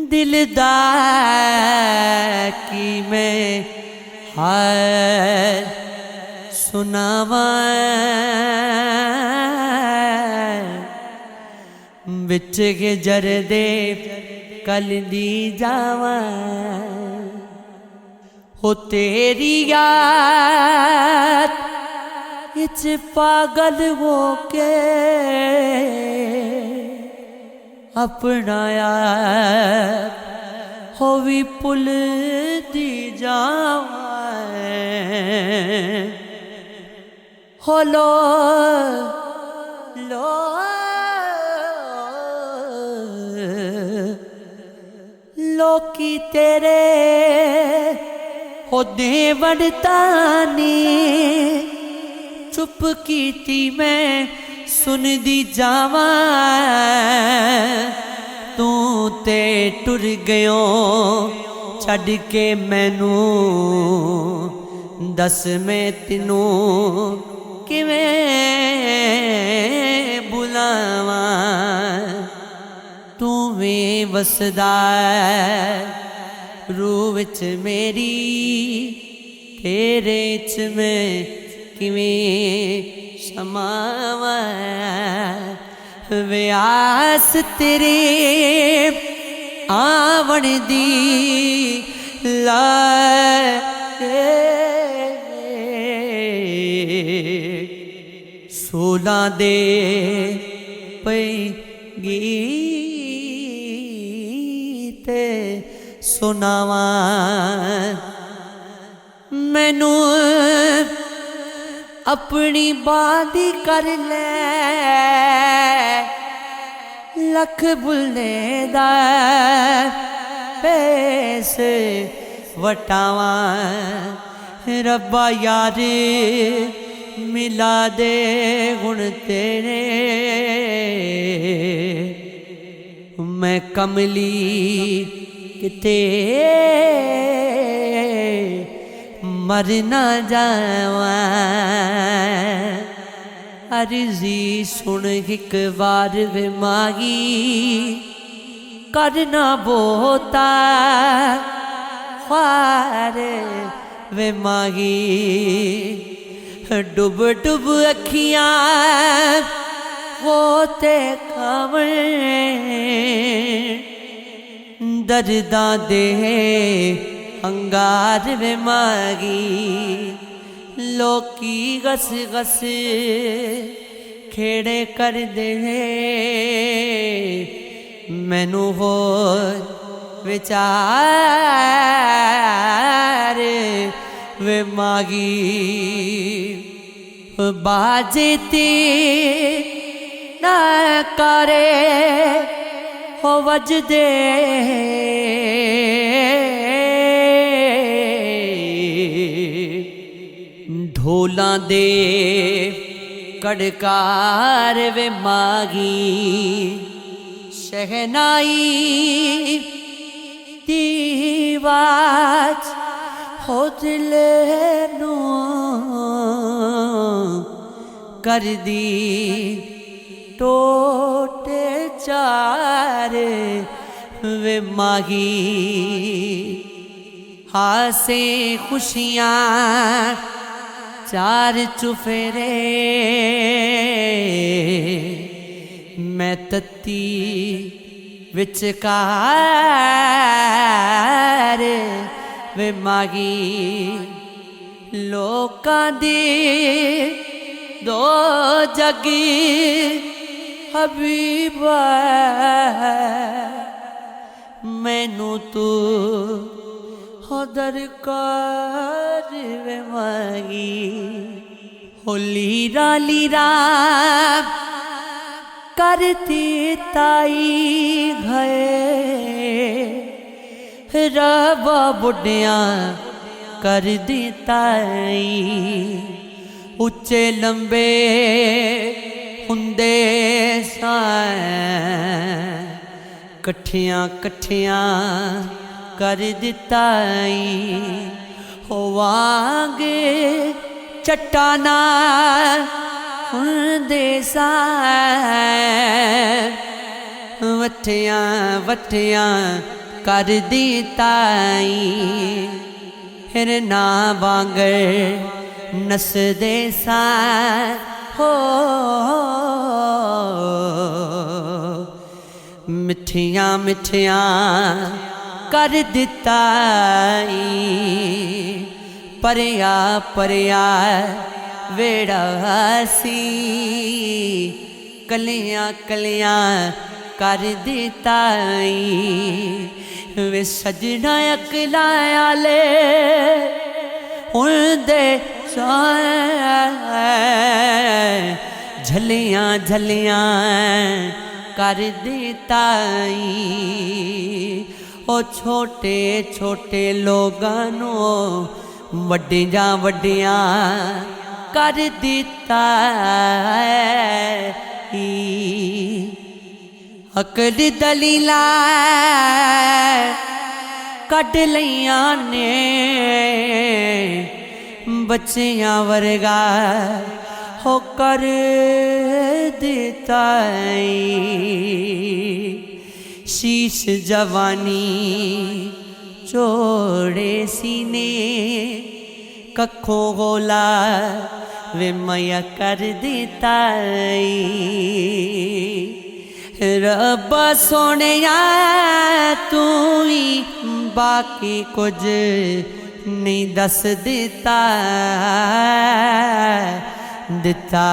दिलदार की मैं हाल सुनावा बिच के जरदे कल दी जावा हो तेरी याद इच पागल हो के अपना यार हो भी पुल दी जावा हो लो लोकी तेरे हो देवड़तानी चुप कीती मैं सुन दी जावा तू ते टुर गयो छड़ के मैनू दस मैं तेनू किवें बुलावा तू वे वसदा रूह विच मेरी तेरे च मैं किवें समावा वे आस तेरे आवण दी सोलां दे पैगी ते सुनावा मैनू अपनी बादी कर ले लख बुलने दा पेस वटावा रब्बा यार मिला दे गुण तेरे मैं कमली किते मर ना जावा अर्जी सुन एक बार वे मागी करना बोता ख्वार वे मागी डुब डुब अखियां होते खावे दर्दां दे अंगार वे मागी लोकी गस गस खेड़े कर दे मैनू होर विचार वे मागी बाजे ते ना करे हो वजदे ढोलां दे कड़कार वे मागी शहनाई दी आवाज हो दिल नू कर दी टोटे चार वे मागी हासे खुशियाँ चार चुफेरे मैं तत्ती विचकार वे मागी लोकां दे दो जगी हबीबा मैनू तू हो दरकार वे मागी हो लीरा लीरा करती ताई गए रबा बुढ़िया कर दी ताई उच्चे लंबे हुंदे सां कट्ठियां कट्ठियां कर दिताई होवांगे चट्टाना ਹੁੰਦੇ ਸਾਰ ਵਟਿਆਂ ਵਟਿਆਂ ਕਰਦੀ ਤਾਈ ਹਿਰਨਾ ਵਾਂਗਰ ਨਸਦੇ ਸਾਰ ਹੋ ਮਿੱਠੀਆਂ ਮਿੱਠੀਆਂ ਕਰ ਦਿੱਤਾ ਈ ਪਰਿਆ ਪਰਿਆ ਵੇੜਾ ਸੀ ਕਲੀਆਂ ਕਲੀਆਂ ਕਰ ਦਿੱਤਾ ਈ ਵੇ ਸਜਣਾ ਅਕਲਾਂ ਆਲੇ ਹੁੰਦੇ ਝਲੀਆਂ ਝਲੀਆਂ ਕਰ ਦਿੱਤਾ ਈ ਉਹ ਛੋਟੇ ਛੋਟੇ ਲੋਕਾਂ ਨੂੰ ਵੱਡੀਆਂ ਵੱਡੀਆਂ ਕਰ ਦਿੱਤਾ ਈ ਅਕਲ ਦਲੀਲਾ ਕੱਢ ਲਈਆਂ ਨੇ ਬੱਚਿਆਂ ਵਰਗਾ ਹੋ ਕਰ ਦਿੱਤਾ ਈ शीश जवानी चोड़े सीने कखों गोला वे मया कर देता रब्बा सोने तू ही बाकी कुछ नहीं दस देता दिता